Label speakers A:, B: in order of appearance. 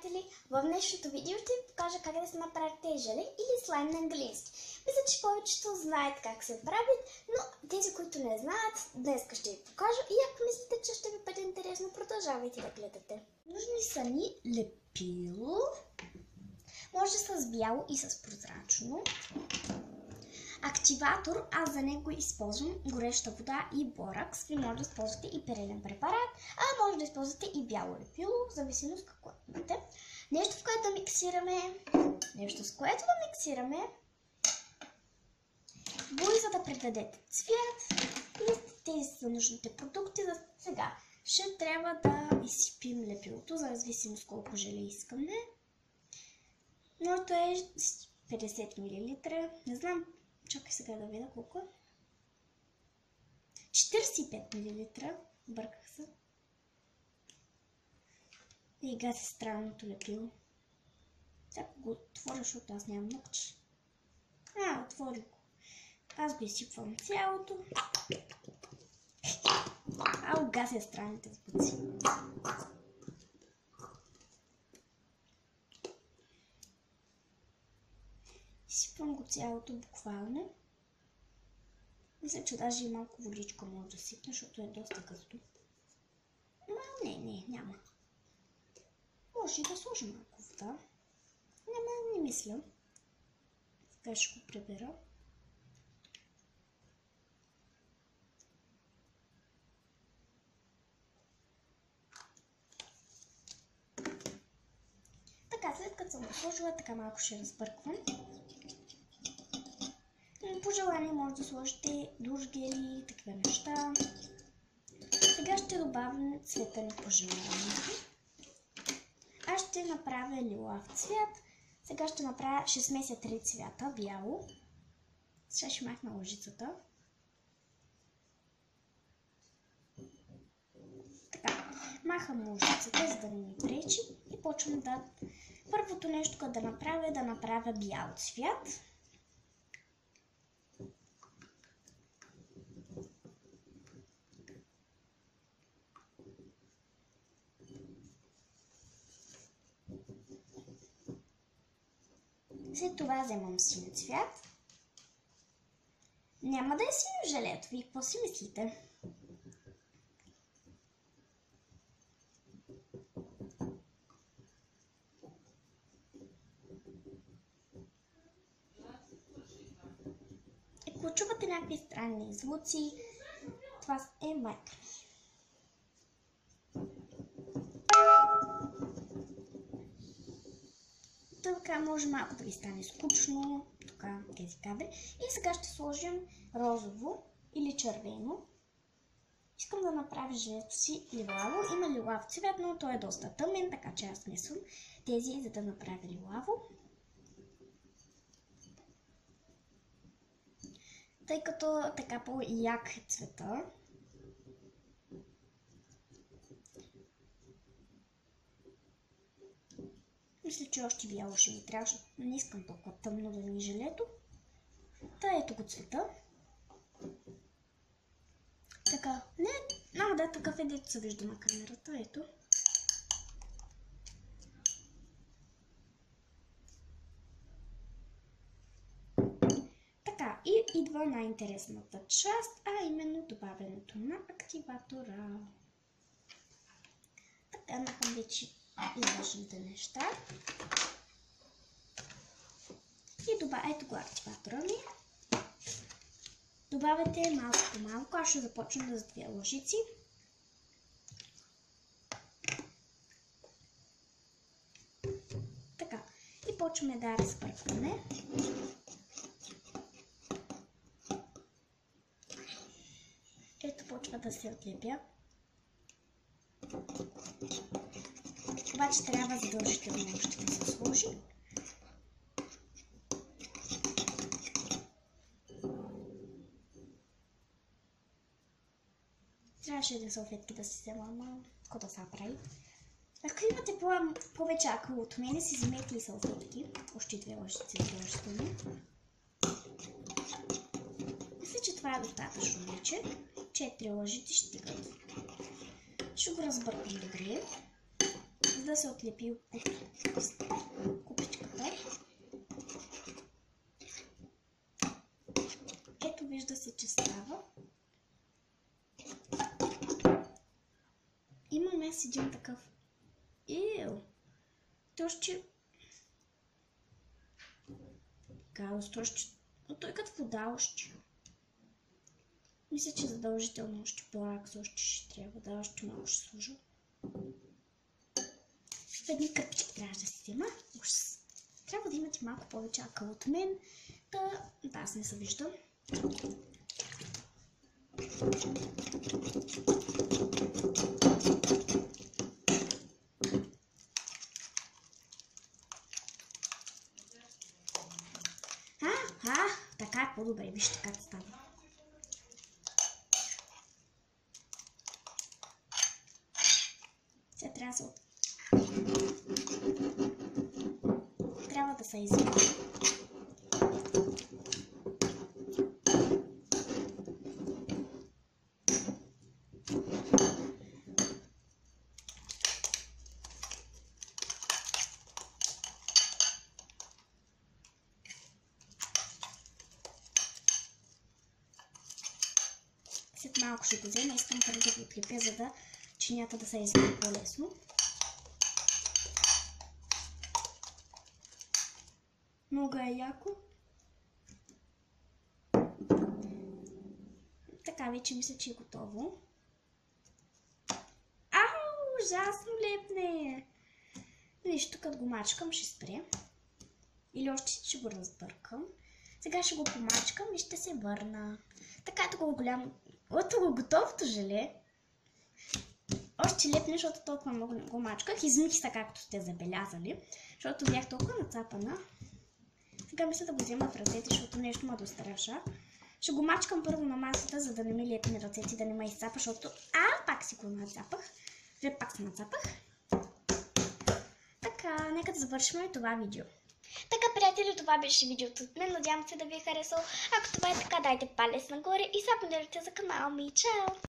A: приятели! В днешното видео ще ви покажа как да се направите желе или слайм на английски. Мисля, че повечето знаят как се правят, но тези, които не знаят, днес ще ви покажа и ако мислите, че ще ви бъде интересно, продължавайте да гледате. Нужни са ни лепило, може с бяло и с прозрачно. Активатор, аз за него използвам гореща вода и боракс. Ви може да използвате и перелен препарат, а може да използвате и бяло лепило, в зависимост какво имате. Нещо, с което да миксираме, буй, за да придадете цвят. И тези са нужните продукти. За сега ще трябва да изсипим лепилото, за зависимост колко желе искаме. Моето е 50 мл. Не знам, чакай сега да видя колко. 45 мл. Бърках се. И гаси странното лепило. Сега го отворя, защото аз нямам ногче. Отворих го. Аз го изсипвам цялото. Гася странните сбъци. Изсипвам го цялото буквално. Мисля, че даже и малко водичка може да сипне, защото е доста гъсто. Няма. Може и да сложа малко вода. Не мисля. Сега ще го прибера. Така, след като съм го сложила, така малко ще разбърквам. По желание може да сложите душ гели, такива неща. Сега ще добавим цвета ни по желанието. Аз ще направя лилав цвят. Сега ще смеся 3 цвята бяло. Сега ще махна лъжицата. Така, махам лъжицата, за да не ми пречи и почвам да... Първото нещо, което да направя бял цвят. След това вземам син цвят. Няма да е синьо желето. Вие какво си мислите? Ако чувате някакви странни звуци, това е майка. Така може малко да ви стане скучно, тези кадри. И сега ще сложим розово или червено. Искам да направя желето си лилаво. Има лилав цвят, но той е доста тъмен, така че аз смесвам тези, за да направя лилаво. Тъй като така по-як е цвета. Мисля, че още бяло ще ми трябва, защото не искам толкова тъмно да ми е желето. Ето го цвета. Така, такъв е, дето се вижда на камерата, ето. Така, и идва най-интересната част, а именно добавянето на активатора. Така, махам вече излъжните неща. И ето го активатора ми. Добавяте малко по малко. Аз ще започна с 2 лъжици. Така. И почваме да разпъркваме. Ето почва да се отлепя. Обаче трябва задължително още да се сложи. Трябваше да салфетки да си взема, ама какво да се прави. Ако имате повече акъл от мене, си вземете и салфетки. Още 2 лъжици задължително. Мисля, че това е достатъчно вече. 4 лъжици ще стигат. Ще го разбъркам добре. да се отлепи купичката. Ето вижда се, че става. Имаме с един такъв. То ще... Но той като вода още. Мисля, че задължително още по-ракс още ще трябва да още малко ще служа. Едни кърпички трябва да си взема. Трябва да имате малко повече акъл от мен. Да, аз не се виждам. Така е по-добре, вижте как става. Сега трябва да се измие. След малко ще го взема, искам първо да го отлепя, за да чинията да се измие по-лесно. Много е яко. Така, вече мисля, че е готово. Ужасно лепне! Нищо, като го мачкам, ще спре. Или още ще го разбъркам. Сега ще го помачкам и ще се върна. Така е толкова голямо. Готовото желе. Още лепне, защото толкова много не го мачках. Измих се, както сте забелязали. Защото бях толкова нацапана. Сега мисля да го взема в ръцете, защото нещо ме достраша. Ще го мачкам първо на масата, за да не ми лепне ръцете, да не ме изцапа, защото... пак си го нацапах. Пак се нацапах. Така, нека да завършим това видео. Така, приятели, това беше видеото от мен. Надявам се да ви е харесало. Ако това е така, дайте палец нагоре и се абонирайте за канала ми. Чао!